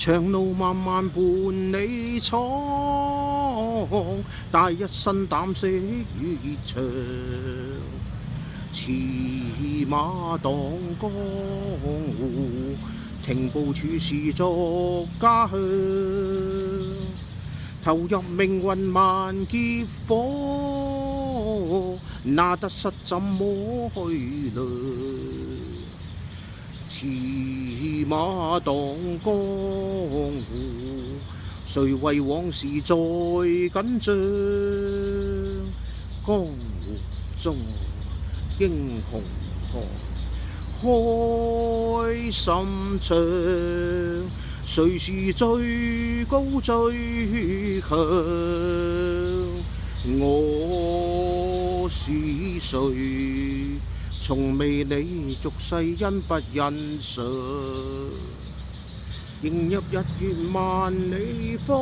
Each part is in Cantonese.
長路漫漫伴你闖，帶一身膽識與熱腸，騎馬當江湖，停步處事作家鄉，投入命運萬劫火，那得失怎麼去量？騎馬當江湖，誰為往事再緊張？江湖中英雄開心唱，誰是最高最強？我是誰？從未理俗世因不欣賞，迎入日月萬里風，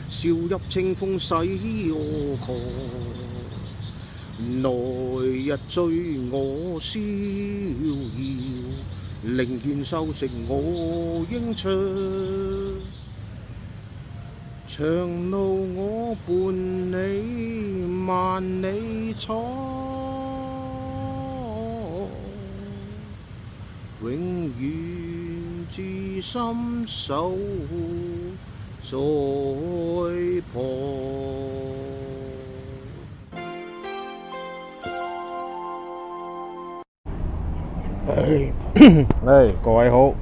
笑入清風洗我狂。來日追我逍遙，寧願收成我應唱。長路我伴你萬里闖，永遠至深守在旁。各位好，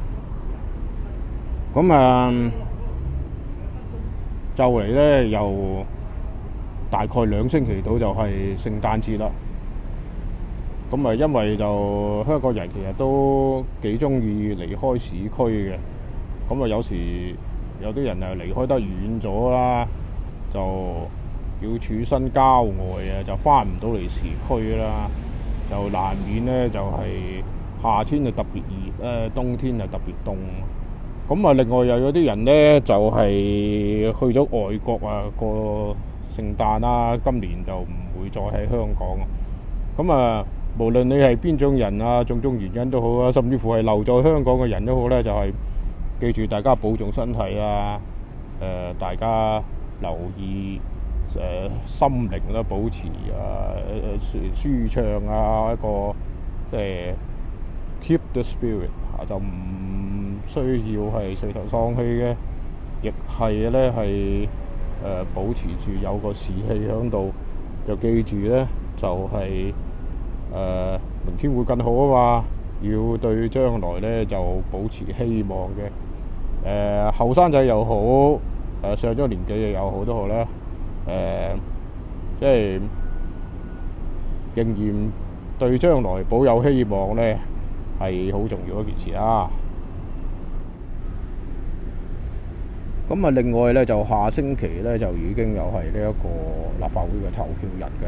咁就嚟咧，又大概2星期到就係聖誕節啦。咁因為就香港人其實都幾中意離開市區嘅，咁有時有啲人離開得遠咗啦，就要處身郊外就返唔到嚟市區啦，就難免咧就係夏天就特別熱，冬天就特別凍。咁另外又有啲人咧就係去咗外國過聖誕啦，今年就唔會再喺香港。咁無論你係邊種人種種原因都好啊，甚至乎係留在香港嘅人都好咧，就係記住大家保重身體大家留意心靈啦，保持舒暢一個即係 keep the spirit 就唔需要係垂頭喪氣嘅，亦係咧係保持住有個士氣喺度，就記住咧就係明天會更好啊嘛，要對將來咧就保持希望嘅。後生仔又好，上咗年紀嘅又好都好啦，即係仍然對將來保有希望咧係好重要一件事啦。咁另外咧就下星期咧就已經又係呢一個立法會嘅投票日嘅。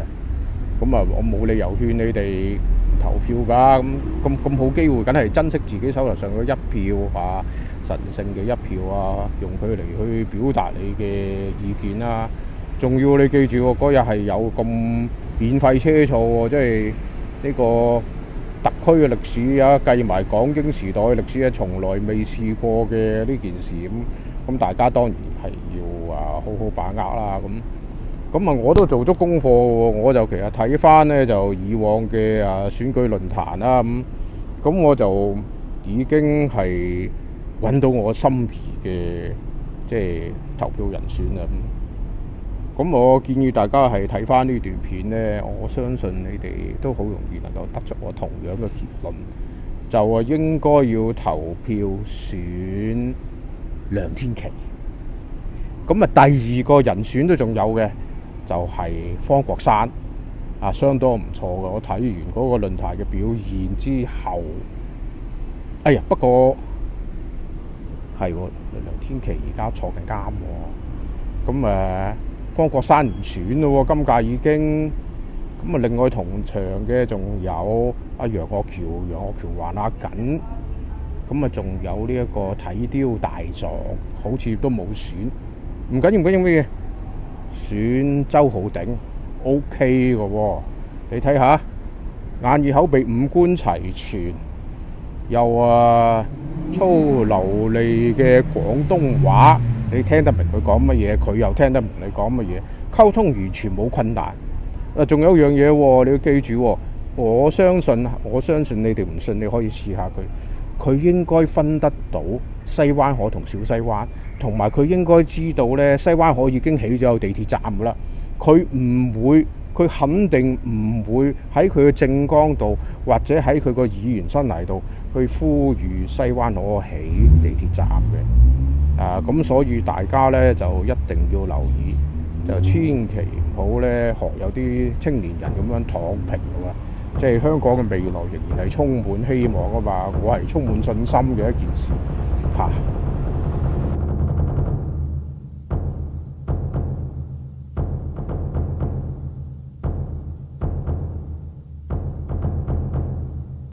咁我冇理由勸你哋投票㗎，咁好機會，梗係珍惜自己手頭上嘅一票神聖嘅一票用佢嚟去表達你嘅意見啦。仲要你記住嗰日係有咁免費車坐喎，即係呢個特區嘅歷史計埋港英時代嘅歷史從來未試過嘅呢件事。咁大家當然係要好好把握啦。咁我都做足功課喎，我就其實睇翻咧就以往嘅選舉論壇啦，咁我就已經係揾到我心儀嘅即係投票人選啦。咁我建議大家係睇翻呢段片咧，我相信你哋都好容易能夠得出我同樣嘅結論，就應該要投票選梁天琦。咁第二個人選都仲有嘅，就係方國珊相當唔錯嘅。我睇完嗰個論壇嘅表現之後，不過係梁天琦而家坐緊監喎。咁方國珊唔選咯，今屆已經。咁另外同場嘅仲有楊岳橋還緊。咁仲有呢一個體雕大狀，好似都冇選。唔緊要咩嘢？選周浩鼎 OK 嘅喎，你睇下，眼耳口鼻五官齊全，又粗流利嘅廣東話，你聽得明佢講乜嘢，佢又聽得明你講乜嘢，溝通完全冇困難。仲有一樣嘢喎，你要記住喎，我相信你哋唔信，你可以試下佢應該分得到西灣河同小西灣，同埋佢應該知道呢，西灣河已經起咗有地鐵站㗎啦。佢肯定唔會喺佢嘅政綱度，或者喺佢個議員生涯度去呼籲西灣河起地鐵站嘅。咁所以大家呢就一定要留意，就千祈唔好呢學有啲青年人咁樣躺平㗎。即係香港嘅未來仍然係充滿希望啊嘛，我係充滿信心嘅一件事嚇。